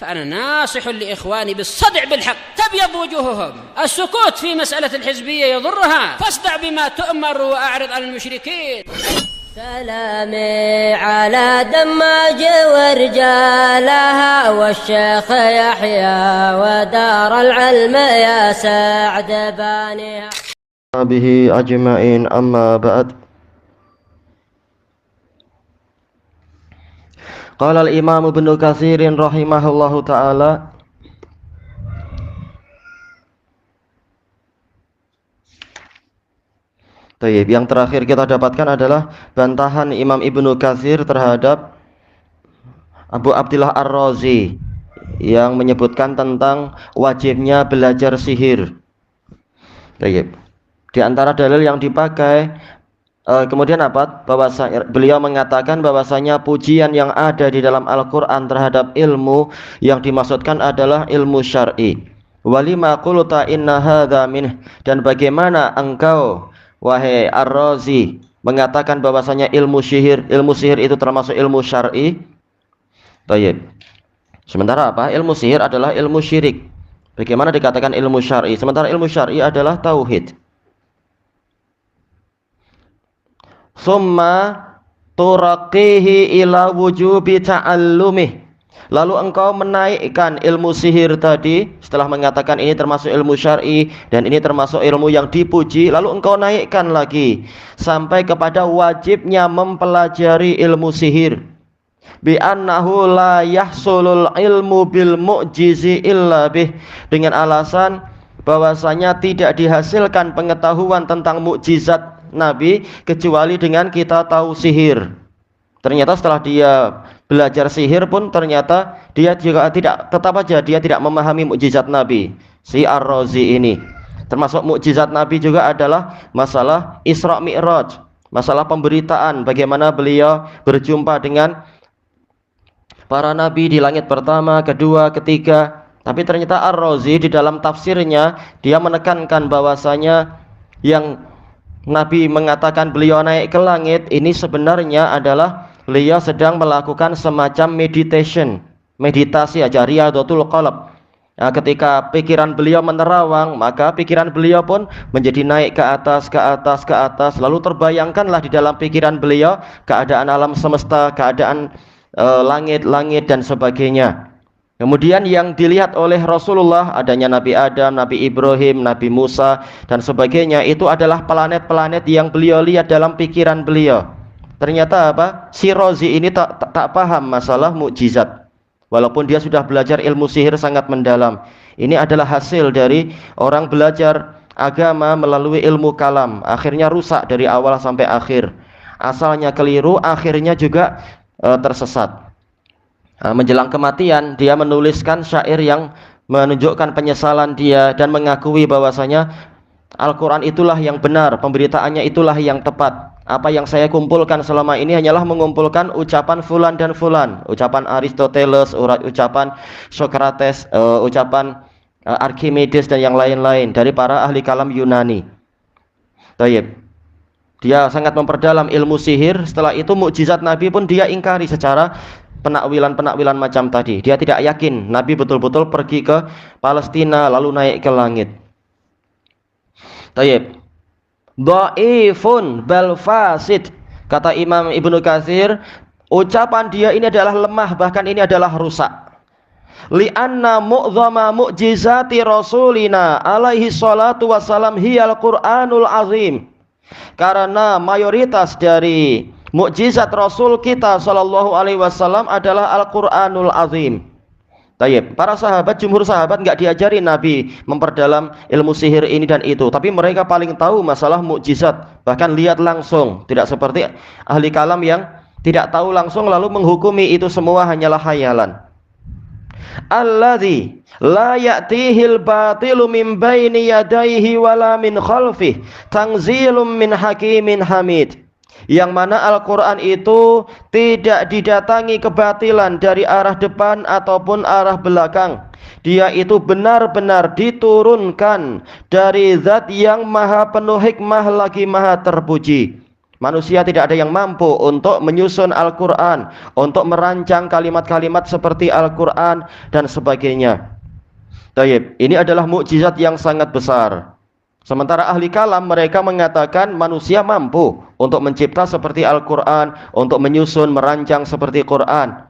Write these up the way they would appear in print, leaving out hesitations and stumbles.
فأنا ناصح لإخواني بالصدع بالحق تبيض وجوههم. السكوت في مسألة الحزبية يضرها، فاصدع بما تؤمر وأعرض عن المشركين. سلامي على دماج ورجالها والشيخ يحيى ودار العلم يا سعد بانيها به أجمعين. أما بعد، قال الإمام ابن كثير رحمه الله تعالى: yang terakhir kita dapatkan adalah bantahan Imam Ibnu Katsir terhadap Abu Abdillah Ar-Razi yang menyebutkan tentang wajibnya belajar sihir. Di antara dalil yang dipakai kemudian apa? Beliau mengatakan bahwasanya pujian yang ada di dalam Al-Qur'an terhadap ilmu yang dimaksudkan adalah ilmu syar'i. Walima qulta inna hadza min, dan bagaimana engkau wahai Ar-Razi mengatakan bahwasanya ilmu sihir itu termasuk ilmu syar'i. Sementara apa? Ilmu sihir adalah ilmu syirik. Bagaimana dikatakan ilmu syar'i? Sementara ilmu syar'i adalah tauhid. Summa turaqihi ila wujubi ta'allumih. Lalu engkau menaikkan ilmu sihir tadi, setelah mengatakan ini termasuk ilmu syar'i dan ini termasuk ilmu yang dipuji, lalu engkau naikkan lagi sampai kepada wajibnya mempelajari ilmu sihir. Bi annahu la yahsulul ilmu bil mu'jizi illa bih, dengan alasan bahwasanya tidak dihasilkan pengetahuan tentang mukjizat Nabi kecuali dengan kita tahu sihir. Ternyata setelah dia belajar sihir pun ternyata dia juga tetap aja dia tidak memahami mukjizat Nabi. Si Ar-Razi ini termasuk mukjizat Nabi juga adalah masalah Isra Mi'raj, masalah pemberitaan bagaimana beliau berjumpa dengan para nabi di langit pertama, kedua, ketiga. Tapi ternyata Ar-Razi di dalam tafsirnya dia menekankan bahwasanya yang Nabi mengatakan beliau naik ke langit ini sebenarnya adalah beliau sedang melakukan semacam meditasi aja, riyadhatul qalb. Nah, ketika pikiran beliau menerawang, maka pikiran beliau pun menjadi naik ke atas, lalu terbayangkanlah di dalam pikiran beliau keadaan alam semesta, keadaan langit dan sebagainya. Kemudian yang dilihat oleh Rasulullah adanya Nabi Adam, Nabi Ibrahim, Nabi Musa dan sebagainya, itu adalah planet-planet yang beliau lihat dalam pikiran beliau. Ternyata apa? Si Razi ini tak paham masalah mukjizat, walaupun dia sudah belajar ilmu sihir sangat mendalam. Ini adalah hasil dari orang belajar agama melalui ilmu kalam, akhirnya rusak dari awal sampai akhir. Asalnya keliru, akhirnya juga tersesat. Menjelang kematian dia menuliskan syair yang menunjukkan penyesalan dia dan mengakui bahwasanya Al-Quran itulah yang benar, pemberitaannya itulah yang tepat. Apa yang saya kumpulkan selama ini hanyalah mengumpulkan ucapan fulan dan fulan, ucapan Aristoteles, ucapan Socrates, ucapan Archimedes dan yang lain-lain dari para ahli kalam Yunani. Dia sangat memperdalam ilmu sihir. Setelah itu mukjizat Nabi pun dia ingkari secara penakwilan macam tadi. Dia tidak yakin Nabi betul-betul pergi ke Palestina lalu naik ke langit. Dhaifun bal fasid, kata Imam Ibnu Katsir, ucapan dia ini adalah lemah, bahkan ini adalah rusak. Li'anna mu'dhama mu'jizati rasulina alaihi salatu wassalam hiyal Qur'anul azim. Karena mayoritas dari mukjizat Rasul kita sallallahu alaihi wasallam adalah Al-Qur'anul azim. Para sahabat, jumhur sahabat enggak diajari Nabi memperdalam ilmu sihir ini dan itu, tapi mereka paling tahu masalah mukjizat, bahkan lihat langsung, tidak seperti ahli kalam yang tidak tahu langsung lalu menghukumi itu semua hanyalah khayalan. Alladzi la ya'tihil batilu min baini yadayhi wala min khalfih tanzilum min hakimin hamid. Yang mana Al-Quran itu tidak didatangi kebatilan dari arah depan ataupun arah belakang. Dia itu benar-benar diturunkan dari zat yang maha penuh hikmah lagi maha terpuji. Manusia tidak ada yang mampu untuk menyusun Al-Quran, untuk merancang kalimat-kalimat seperti Al-Quran dan sebagainya. Taib, ini adalah mukjizat yang sangat besar. Sementara ahli kalam mereka mengatakan manusia mampu untuk mencipta seperti Al-Quran, untuk menyusun, merancang seperti Quran.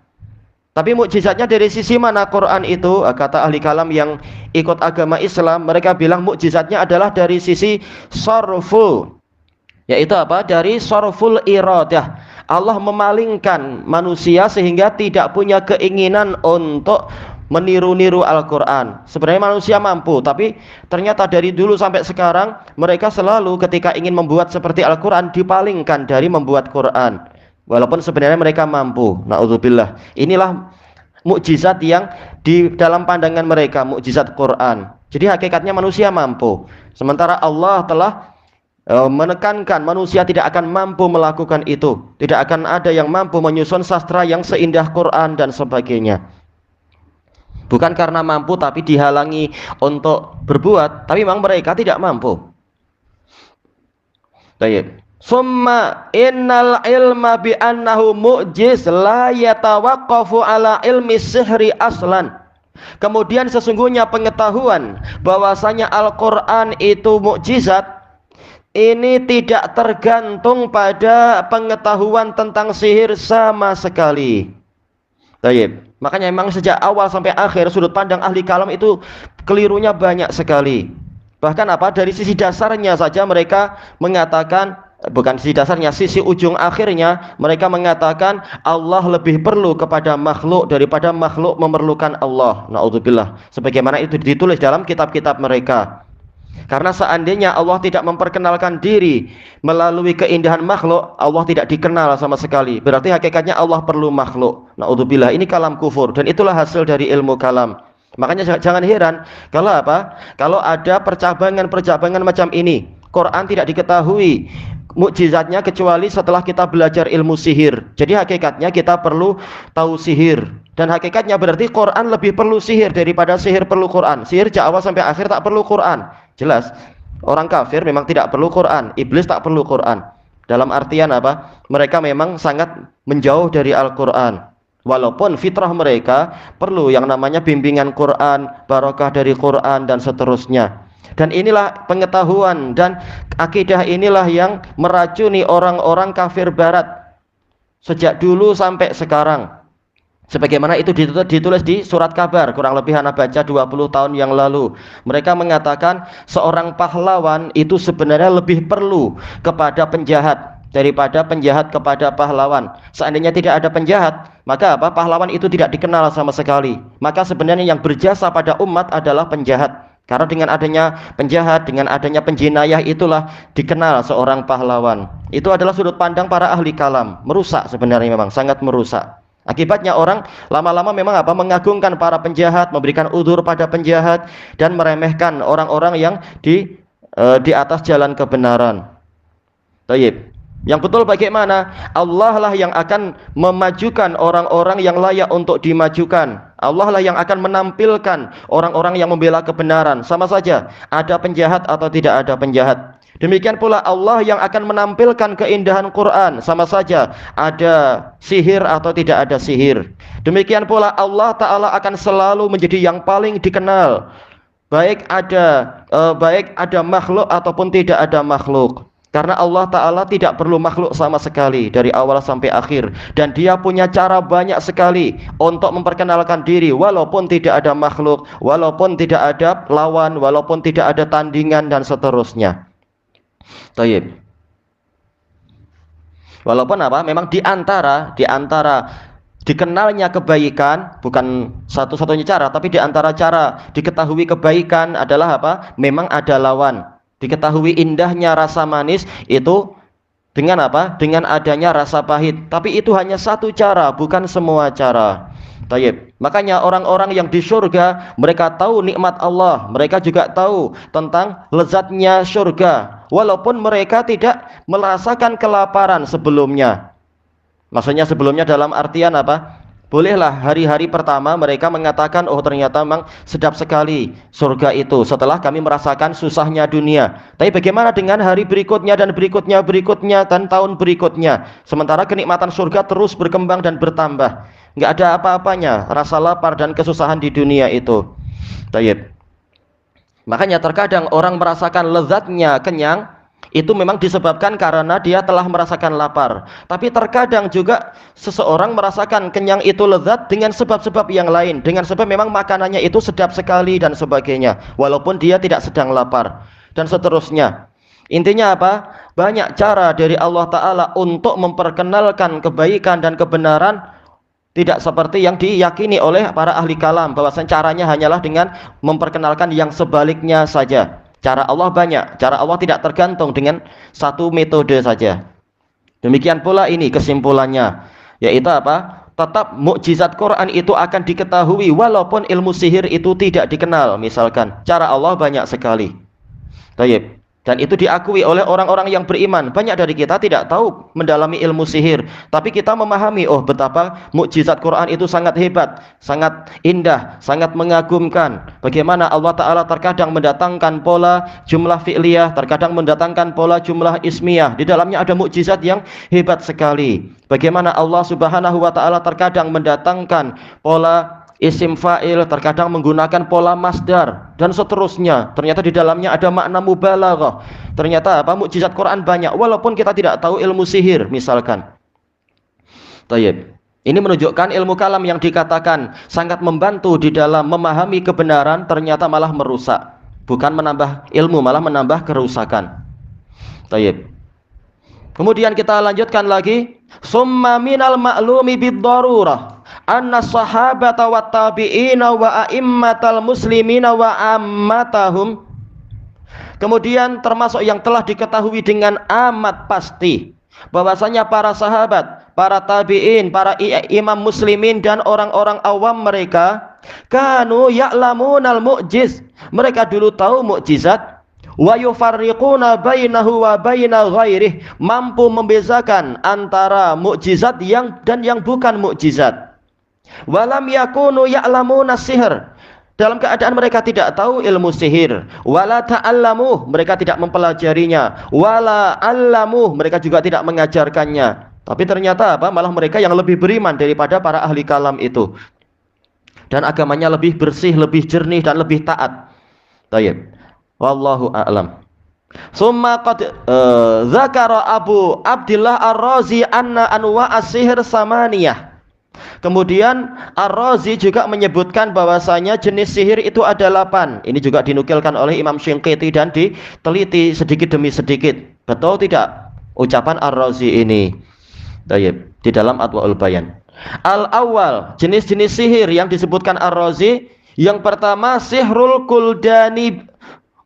Tapi mukjizatnya dari sisi mana Quran itu? Kata ahli kalam yang ikut agama Islam, mereka bilang mukjizatnya adalah dari sisi sorfu, yaitu apa? Dari sorful iradah. Allah memalingkan manusia sehingga tidak punya keinginan untuk meniru-niru Al-Quran. Sebenarnya manusia mampu, tapi ternyata dari dulu sampai sekarang mereka selalu ketika ingin membuat seperti Al-Quran dipalingkan dari membuat Quran, walaupun sebenarnya mereka mampu. Na'udzubillah. Inilah mukjizat yang di dalam pandangan mereka, mukjizat Quran. Jadi hakikatnya manusia mampu, sementara Allah telah menekankan manusia tidak akan mampu melakukan itu. Tidak akan ada yang mampu menyusun sastra yang seindah Quran dan sebagainya. Bukan karena mampu tapi dihalangi untuk berbuat, tapi memang mereka tidak mampu. Baik. Summa innal ilma bi annahu mu'jiz la yatawaqqafu ala ilmi sihri aslan. Kemudian sesungguhnya pengetahuan bahwasanya Al-Quran itu mukjizat ini tidak tergantung pada pengetahuan tentang sihir sama sekali. Baik. Makanya memang sejak awal sampai akhir sudut pandang ahli kalam itu kelirunya banyak sekali. Bahkan apa? Dari sisi dasarnya saja mereka mengatakan, bukan sisi dasarnya, sisi ujung akhirnya mereka mengatakan Allah lebih perlu kepada makhluk daripada makhluk memerlukan Allah. Na'udzubillah. Sebagaimana itu ditulis dalam kitab-kitab mereka. Karena seandainya Allah tidak memperkenalkan diri melalui keindahan makhluk, Allah tidak dikenal sama sekali. Berarti hakikatnya Allah perlu makhluk. Na'udzubillah, ini kalam kufur. Dan itulah hasil dari ilmu kalam. Makanya jangan heran kalau apa? Kalau ada percabangan-percabangan macam ini. Quran tidak diketahui mukjizatnya kecuali setelah kita belajar ilmu sihir. Jadi hakikatnya kita perlu tahu sihir. Dan hakikatnya berarti Quran lebih perlu sihir daripada sihir perlu Quran. Sihir dari awal sampai akhir tak perlu Quran. Jelas, orang kafir memang tidak perlu Quran, iblis tak perlu Quran. Dalam artian apa? Mereka memang sangat menjauh dari Al-Quran. Walaupun fitrah mereka perlu yang namanya bimbingan Quran, barokah dari Quran dan seterusnya. Dan inilah pengetahuan dan akidah inilah yang meracuni orang-orang kafir barat sejak dulu sampai sekarang. Sebagaimana itu ditulis di surat kabar, kurang lebih anak baca 20 tahun yang lalu. Mereka mengatakan seorang pahlawan itu sebenarnya lebih perlu kepada penjahat daripada penjahat kepada pahlawan. Seandainya tidak ada penjahat, maka apa? Pahlawan itu tidak dikenal sama sekali. Maka sebenarnya yang berjasa pada umat adalah penjahat. Karena dengan adanya penjahat, dengan adanya penjinayah itulah dikenal seorang pahlawan. Itu adalah sudut pandang para ahli kalam. Merusak sebenarnya, memang sangat merusak. Akibatnya orang lama-lama memang apa? Mengagungkan para penjahat, memberikan udzur pada penjahat dan meremehkan orang-orang yang di atas jalan kebenaran. Baik. Yang betul bagaimana? Allah lah yang akan memajukan orang-orang yang layak untuk dimajukan. Allah lah yang akan menampilkan orang-orang yang membela kebenaran. Sama saja ada penjahat atau tidak ada penjahat. Demikian pula Allah yang akan menampilkan keindahan Quran. Sama saja ada sihir atau tidak ada sihir. Demikian pula Allah Ta'ala akan selalu menjadi yang paling dikenal, baik ada makhluk ataupun tidak ada makhluk. Karena Allah Ta'ala tidak perlu makhluk sama sekali dari awal sampai akhir. Dan dia punya cara banyak sekali untuk memperkenalkan diri, walaupun tidak ada makhluk, walaupun tidak ada lawan, walaupun tidak ada tandingan dan seterusnya. Tayyib. Walaupun apa? Memang di antara dikenalnya kebaikan bukan satu-satunya cara, tapi di antara cara diketahui kebaikan adalah apa? Memang ada lawan. Diketahui indahnya rasa manis itu dengan apa? Dengan adanya rasa pahit. Tapi itu hanya satu cara, bukan semua cara. Tayyib. Makanya orang-orang yang di surga, mereka tahu nikmat Allah, mereka juga tahu tentang lezatnya surga, walaupun mereka tidak merasakan kelaparan sebelumnya. Maksudnya sebelumnya dalam artian apa? Bolehlah hari-hari pertama mereka mengatakan, oh ternyata memang sedap sekali surga itu setelah kami merasakan susahnya dunia. Tapi bagaimana dengan hari berikutnya dan berikutnya dan tahun berikutnya? Sementara kenikmatan surga terus berkembang dan bertambah. Nggak ada apa-apanya rasa lapar dan kesusahan di dunia itu. Tayyib. Makanya terkadang orang merasakan lezatnya kenyang itu memang disebabkan karena dia telah merasakan lapar. Tapi terkadang juga seseorang merasakan kenyang itu lezat dengan sebab-sebab yang lain, dengan sebab memang makanannya itu sedap sekali dan sebagainya, walaupun dia tidak sedang lapar dan seterusnya. Intinya apa? Banyak cara dari Allah Ta'ala untuk memperkenalkan kebaikan dan kebenaran, tidak seperti yang diyakini oleh para ahli kalam bahwasanya caranya hanyalah dengan memperkenalkan yang sebaliknya saja. Cara Allah banyak, cara Allah tidak tergantung dengan satu metode saja. Demikian pula ini kesimpulannya, yaitu apa? Tetap mukjizat Quran itu akan diketahui walaupun ilmu sihir itu tidak dikenal. Misalkan, cara Allah banyak sekali. Tayyib. Dan itu diakui oleh orang-orang yang beriman. Banyak dari kita tidak tahu mendalami ilmu sihir, tapi kita memahami, oh betapa mukjizat Quran itu sangat hebat, sangat indah, sangat mengagumkan. Bagaimana Allah Ta'ala terkadang mendatangkan pola jumlah fi'liyah, terkadang mendatangkan pola jumlah ismiyah. Di dalamnya ada mukjizat yang hebat sekali. Bagaimana Allah Subhanahu wa Ta'ala terkadang mendatangkan pola isim fa'il, terkadang menggunakan pola masdar dan seterusnya. Ternyata di dalamnya ada makna mubalaghah. Ternyata apa? Mukjizat Quran banyak walaupun kita tidak tahu ilmu sihir misalkan. Tayyib. Ini menunjukkan ilmu kalam yang dikatakan sangat membantu di dalam memahami kebenaran ternyata malah merusak. Bukan menambah ilmu, malah menambah kerusakan. Tayyib. Kemudian kita lanjutkan lagi. Summa minal ma'lumi bid-darurah anna sahabata wa tabi'ina wa a'immatal muslimina wa ammatahum. Kemudian termasuk yang telah diketahui dengan amat pasti bahwasanya para sahabat, para tabi'in, para imam muslimin dan orang-orang awam mereka kanu ya'lamunal mu'jiz. Mereka dulu tahu mukjizat. Wa yufarriquna bainahu wa baina ghairih, mampu membezakan antara mukjizat dan yang bukan mukjizat. Walam yakunu ya'lamuna sihr, dalam keadaan mereka tidak tahu ilmu sihir. Wala ta'allamu, mereka tidak mempelajarinya. Wala allamu, mereka juga tidak mengajarkannya. Tapi ternyata apa? Malah mereka yang lebih beriman daripada para ahli kalam itu. Dan agamanya lebih bersih, lebih jernih dan lebih taat. Tayyib. Wallahu a'lam. Summa qad zakara Abu Abdillah Ar-Razi anna anwa as-sihr samaniyah. Kemudian Ar-Razi juga menyebutkan bahwasanya jenis sihir itu ada 8. Ini juga dinukilkan oleh Imam Syinqiti dan diteliti sedikit demi sedikit. Betul tidak ucapan Ar-Razi ini? Tayyib, di dalam Adwaul Bayan. Al-awwal, jenis-jenis sihir yang disebutkan Ar-Razi, yang pertama sihrul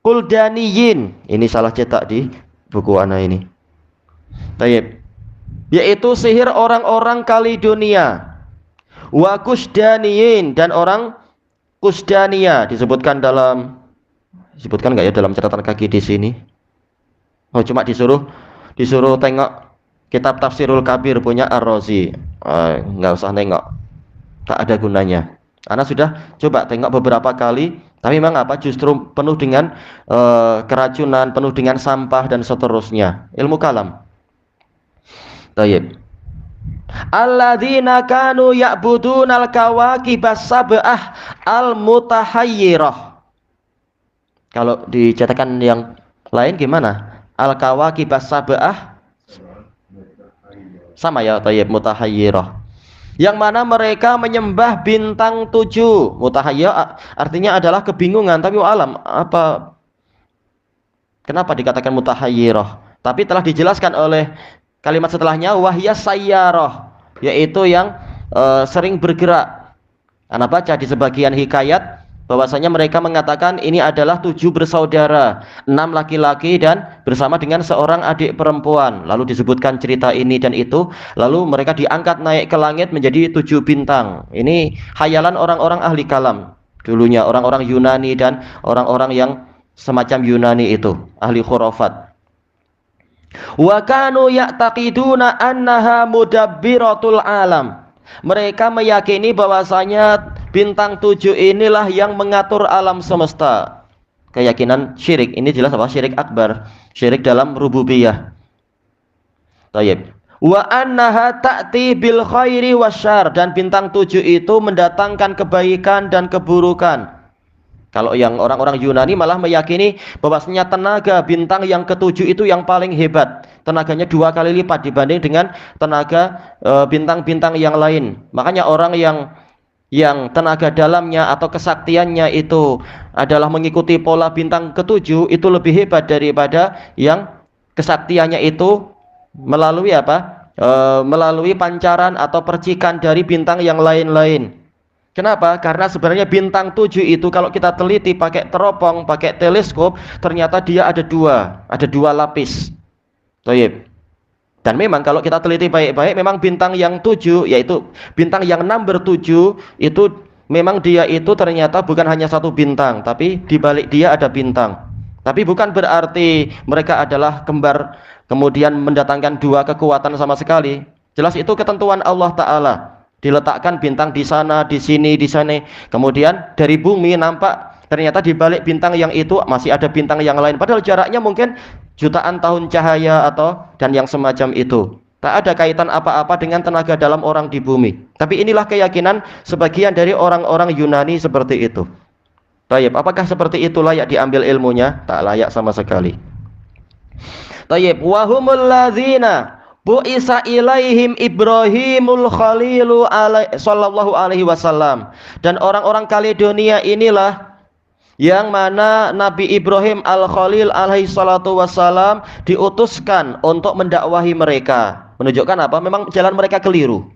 kuldaniyin. Ini salah cetak di buku ana ini. Tayyib. Yaitu sihir orang-orang Kaledonia. Wa kusdaniyin, dan orang Kusdania disebutkan enggak ya dalam catatan kaki di sini? Oh, cuma disuruh tengok kitab Tafsirul Kabir punya Ar-Razi. Enggak usah nengok. Tak ada gunanya. Ana sudah coba tengok beberapa kali, tapi memang apa? Justru penuh dengan keracunan, penuh dengan sampah dan seterusnya. Ilmu kalam. Tayyib. Alladzina kanu ya'budunal kawakibas sab'ah al-mutahayyirah. Kalau dicetakan yang lain gimana? Al-kawakibas sab'ah sama ya, tayyib, mutahayyirah. Yang mana mereka menyembah bintang 7. Mutahayyirah artinya adalah kebingungan, tapi alam apa? Kenapa dikatakan mutahayyirah? Tapi telah dijelaskan oleh kalimat setelahnya, wahya sayyarah, yaitu yang sering bergerak. Anda baca di sebagian hikayat bahwasanya mereka mengatakan ini adalah 7 bersaudara, 6 laki-laki dan bersama dengan seorang adik perempuan. Lalu disebutkan cerita ini dan itu, lalu mereka diangkat naik ke langit menjadi 7 bintang. Ini khayalan orang-orang ahli kalam dulunya, orang-orang Yunani dan orang-orang yang semacam Yunani itu, ahli khurafat. Wa kanu ya'taqiduna annaha mudabbiratul alam. Mereka meyakini bahwasanya bintang 7 inilah yang mengatur alam semesta. Keyakinan syirik ini jelas apa? Syirik akbar, syirik dalam rububiyah. Tayyib. Wa annaha ta'ti bil khairi wasyarr, dan bintang 7 itu mendatangkan kebaikan dan keburukan. Kalau yang orang-orang Yunani malah meyakini bahwasanya tenaga bintang yang ketujuh itu yang paling hebat. Tenaganya 2 kali lipat dibanding dengan tenaga bintang-bintang yang lain. Makanya orang yang tenaga dalamnya atau kesaktiannya itu adalah mengikuti pola bintang ketujuh itu lebih hebat daripada yang kesaktiannya itu melalui apa? Melalui pancaran atau percikan dari bintang yang lain-lain. Kenapa? Karena sebenarnya bintang 7 itu kalau kita teliti pakai teropong, pakai teleskop, ternyata dia ada dua lapis. Toyib. Dan memang kalau kita teliti baik-baik, memang bintang yang 7, yaitu bintang yang number 7 itu memang dia itu ternyata bukan hanya satu bintang, tapi di balik dia ada bintang. Tapi bukan berarti mereka adalah kembar kemudian mendatangkan 2 kekuatan sama sekali. Jelas itu ketentuan Allah Ta'ala. Diletakkan bintang di sana, di sini, di sana. Kemudian dari bumi nampak ternyata di balik bintang yang itu masih ada bintang yang lain. Padahal jaraknya mungkin jutaan tahun cahaya dan yang semacam itu. Tak ada kaitan apa-apa dengan tenaga dalam orang di bumi. Tapi inilah keyakinan sebagian dari orang-orang Yunani seperti itu. Tayyib, apakah seperti itu layak diambil ilmunya? Tak layak sama sekali. Tayyib, wahumul ladzina bu'isa ilaihim Ibrahimul Khalilu sallallahu alaihi wasallam. Dan orang-orang Kaledonia inilah yang mana Nabi Ibrahim Al-Khalil alaihi salatu wasallam diutuskan untuk mendakwahi mereka. Menunjukkan apa? Memang jalan mereka keliru.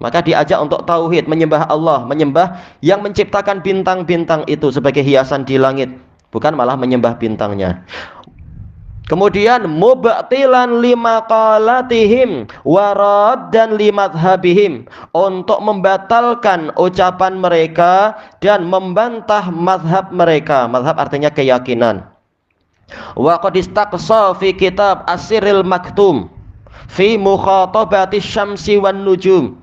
Maka diajak untuk tauhid, menyembah Allah, menyembah yang menciptakan bintang-bintang itu sebagai hiasan di langit, bukan malah menyembah bintangnya. Kemudian mubtilan limaqalatihim warad dan limadhabihim, untuk membatalkan ucapan mereka dan membantah madhab mereka. Madhab artinya keyakinan. Wa qad istaqsa fi kitab Asiril Maktum fi mukhatabati syamsi wan nujum.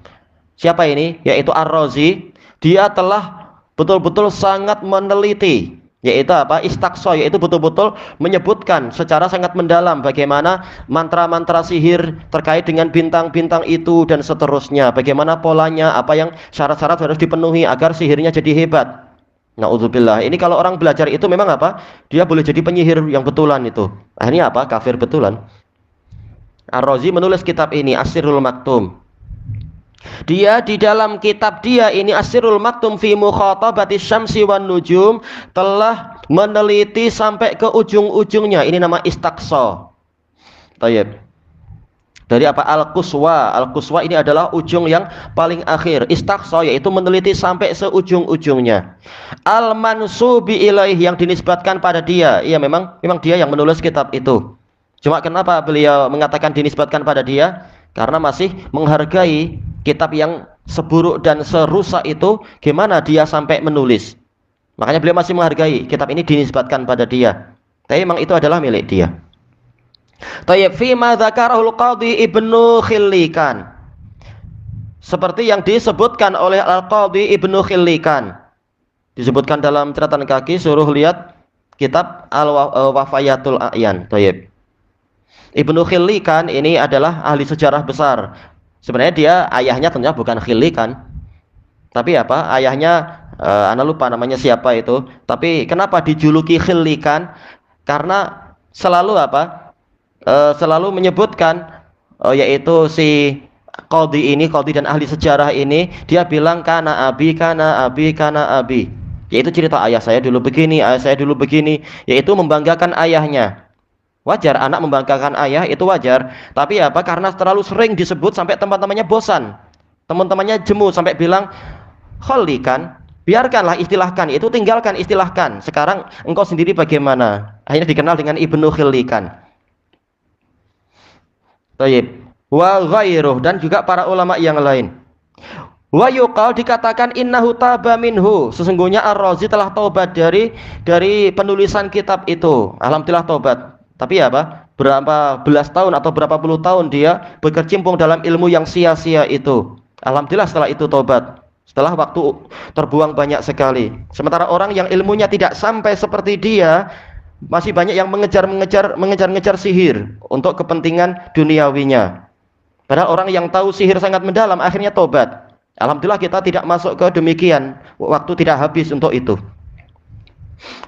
Siapa ini? Yaitu Ar-Razi. Dia telah betul-betul sangat meneliti, yaitu apa? Istaqsa, yaitu betul-betul menyebutkan secara sangat mendalam bagaimana mantra-mantra sihir terkait dengan bintang-bintang itu dan seterusnya, bagaimana polanya, apa yang syarat-syarat harus dipenuhi agar sihirnya jadi hebat. Na'udzubillah. Ini kalau orang belajar itu memang apa? Dia boleh jadi penyihir yang betulan itu. Akhirnya apa? Kafir betulan. Ar-Razi menulis kitab ini, Asirul Maktum. Dia di dalam kitab dia ini Asirul Maktum fi mukhatabati syamsi wan nujum telah meneliti sampai ke ujung-ujungnya. Ini nama istaqsa. Tayyib. Dari apa? Al-Quswa. Al-Quswa ini adalah ujung yang paling akhir. Istaqsa yaitu meneliti sampai seujung-ujungnya. Al-mansubi ilaih, yang dinisbatkan pada dia. Iya, memang dia yang menulis kitab itu. Cuma kenapa beliau mengatakan dinisbatkan pada dia? Karena masih menghargai kitab yang seburuk dan serusak itu, gimana dia sampai menulis. Makanya beliau masih menghargai kitab ini dinisbatkan pada dia. Tapi memang itu adalah milik dia. Tayyib, fi ma dzakarahul Qadhi Ibnu Khillikan. Seperti yang disebutkan oleh Al-Qadhi Ibnu Khillikan. Disebutkan dalam catatan kaki, suruh lihat kitab Al-Wafayatul A'yan. Tayyib. Ibnu Khillikan ini adalah ahli sejarah besar. Sebenarnya dia ayahnya tentunya bukan Khillikan, tapi apa? Ayahnya ana lupa namanya siapa itu. Tapi kenapa dijuluki Khillikan? Karena selalu apa? Selalu menyebutkan yaitu si Qadhi dan ahli sejarah ini, dia bilang kana abi, yaitu cerita ayah saya dulu begini, yaitu membanggakan ayahnya. Wajar anak membanggakan ayah, itu wajar. Tapi apa? Karena terlalu sering disebut sampai teman-temannya bosan, teman-temannya jemu sampai bilang Khillikan, biarkanlah, istilahkan, itu tinggalkan, istilahkan. Sekarang engkau sendiri bagaimana? Akhirnya dikenal dengan Ibnu Khillikan. Tayyib. Wa ghairuh, dan juga para ulama yang lain. Wa yuqal, dikatakan innahu taba minhu, sesungguhnya Ar-Razi telah taubat dari penulisan kitab itu. Alhamdulillah taubat. Tapi apa? Berapa belas tahun atau berapa puluh tahun dia berkecimpung dalam ilmu yang sia-sia itu. Alhamdulillah setelah itu tobat. Setelah waktu terbuang banyak sekali. Sementara orang yang ilmunya tidak sampai seperti dia, masih banyak yang mengejar-ngejar sihir untuk kepentingan duniawinya. Padahal orang yang tahu sihir sangat mendalam akhirnya tobat. Alhamdulillah kita tidak masuk ke demikian. Waktu tidak habis untuk itu.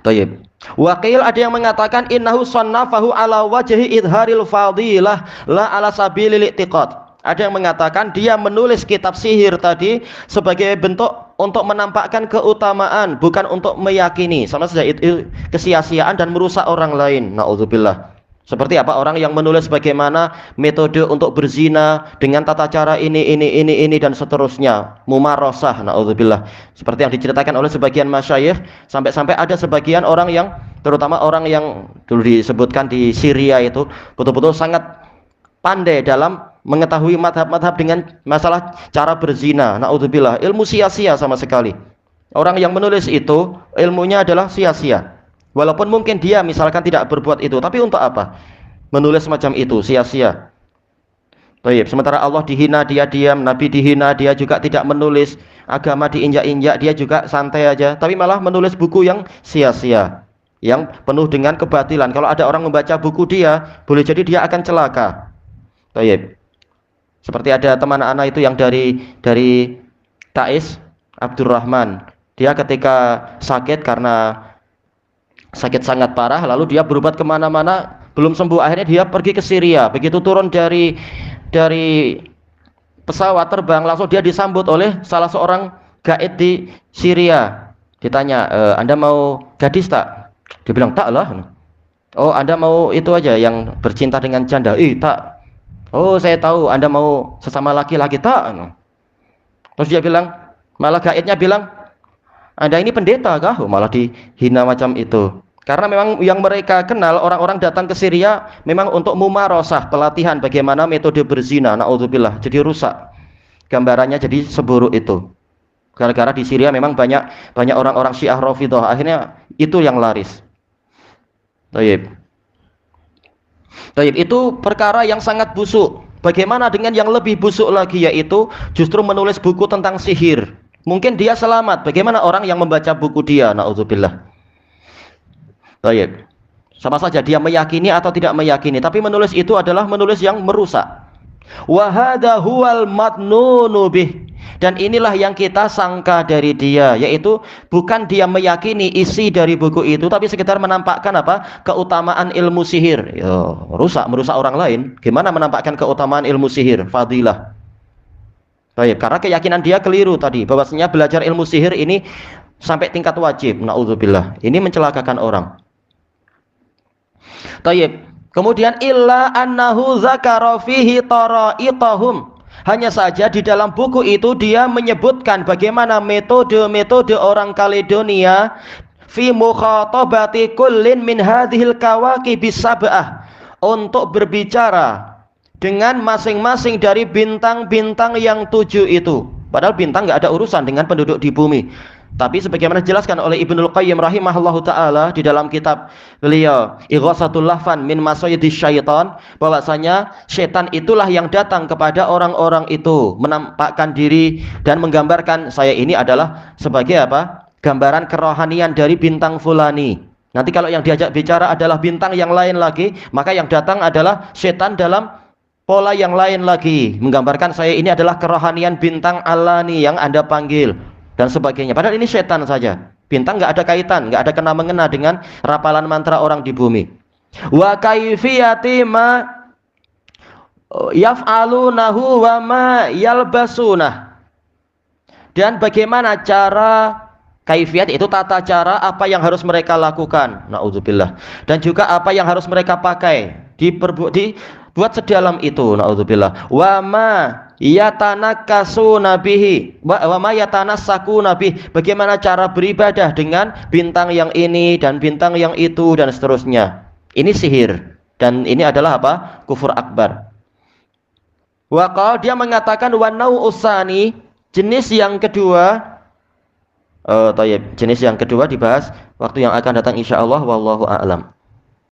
Tayyib. Wakil ada yang mengatakan innahu sannafahu ala wajhi idharil fadilah la ala sabilil i'tiqad. Ada yang mengatakan dia menulis kitab sihir tadi sebagai bentuk untuk menampakkan keutamaan, bukan untuk meyakini. Sama saja itu kesia-siaan dan merusak orang lain. Nauzubillah. Seperti apa orang yang menulis bagaimana metode untuk berzina dengan tata cara ini dan seterusnya. Mumarosah, nauzubillah. Seperti yang diceritakan oleh sebagian masyayikh, sampai-sampai ada sebagian orang yang, terutama orang yang dulu disebutkan di Syria itu, betul-betul sangat pandai dalam mengetahui madhab-madhab dengan masalah cara berzina. Na'udzubillah, ilmu sia-sia sama sekali. Orang yang menulis itu ilmunya adalah sia-sia. Walaupun mungkin dia misalkan tidak berbuat itu, tapi untuk apa? Menulis semacam itu sia-sia. Baik, sementara Allah dihina dia diam, Nabi dihina dia juga tidak menulis, agama diinjak-injak dia juga santai aja, tapi malah menulis buku yang sia-sia, yang penuh dengan kebatilan. Kalau ada orang membaca buku dia, boleh jadi dia akan celaka. Baik. Seperti ada teman anak itu yang dari Taiz, Abdurrahman. Dia ketika sakit karena sakit sangat parah, lalu dia berobat kemana-mana belum sembuh. Akhirnya dia pergi ke Syria. Begitu turun dari pesawat terbang, langsung dia disambut oleh salah seorang gaib di Syria. Ditanya, Anda mau gadis tak? Dia bilang tak lah. Oh, Anda mau itu aja yang bercinta dengan janda? Tak. Oh, saya tahu Anda mau sesama laki-laki, tak? Terus dia bilang, malah gaibnya bilang, Anda ini pendeta kah? Oh, malah dihina macam itu. Karena memang yang mereka kenal, orang-orang datang ke Syria memang untuk mumarosah, pelatihan bagaimana metode berzina. Na'udzubillah, jadi rusak. Gambarannya jadi seburuk itu. Gara-gara di Syria memang banyak orang-orang Syiah Rafidhah. Akhirnya itu yang laris. Tayyib, itu perkara yang sangat busuk. Bagaimana dengan yang lebih busuk lagi, yaitu justru menulis buku tentang sihir. Mungkin dia selamat. Bagaimana orang yang membaca buku dia? Na'udzubillah. Tayyib. Sama saja dia meyakini atau tidak meyakini, tapi menulis itu adalah menulis yang merusak. Wa hadza huwal madnunu bih. Dan inilah yang kita sangka dari dia, yaitu bukan dia meyakini isi dari buku itu, tapi sekedar menampakkan apa? Keutamaan ilmu sihir. Merusak orang lain. Gimana menampakkan keutamaan ilmu sihir? Fadilah. Baik, karena keyakinan dia keliru tadi, bahwasanya belajar ilmu sihir ini sampai tingkat wajib. Na'udzubillah. Ini mencelakakan orang. Tayyib. Kemudian illa annahu zakara fihi tara'iqahum. Hanya saja di dalam buku itu dia menyebutkan bagaimana metode-metode orang Kaledonia fi mukhatabati kullin min hadhil kawakibis sab'ah, untuk berbicara dengan masing-masing dari bintang-bintang yang 7 itu. Padahal bintang nggak ada urusan dengan penduduk di bumi. Tapi sebagaimana dijelaskan oleh Ibnul Qayyim rahimahullahu taala di dalam kitab beliau Ighasatul Lahfan min Masyayidis Syaitan, bahwasanya setan itulah yang datang kepada orang-orang itu, menampakkan diri dan menggambarkan saya ini adalah sebagai apa? Gambaran kerohanian dari bintang fulani. Nanti kalau yang diajak bicara adalah bintang yang lain lagi, maka yang datang adalah setan dalam pola yang lain lagi, menggambarkan saya ini adalah kerohanian bintang alani yang Anda panggil dan sebagainya. Padahal ini setan saja. Bintang nggak ada kaitan, nggak ada kena mengena dengan rapalan mantra orang di bumi. Wa kaifiyati ma yaf'alunahu wa ma yalbasunah. Dan bagaimana cara, kaifiyat itu tata cara apa yang harus mereka lakukan. Na'udzubillah. Dan juga apa yang harus mereka pakai. Dibuat sedalam itu. Na'udzubillah. Wa ma yatanakasuna bihi wa ma yatanassakuna bih, bagaimana cara beribadah dengan bintang yang ini dan bintang yang itu dan seterusnya. Ini sihir dan ini adalah apa? Kufur akbar. Wa qala, dia mengatakan wa nau'usani, jenis yang kedua. Jenis yang kedua dibahas waktu yang akan datang insyaallah, wallahu a'lam.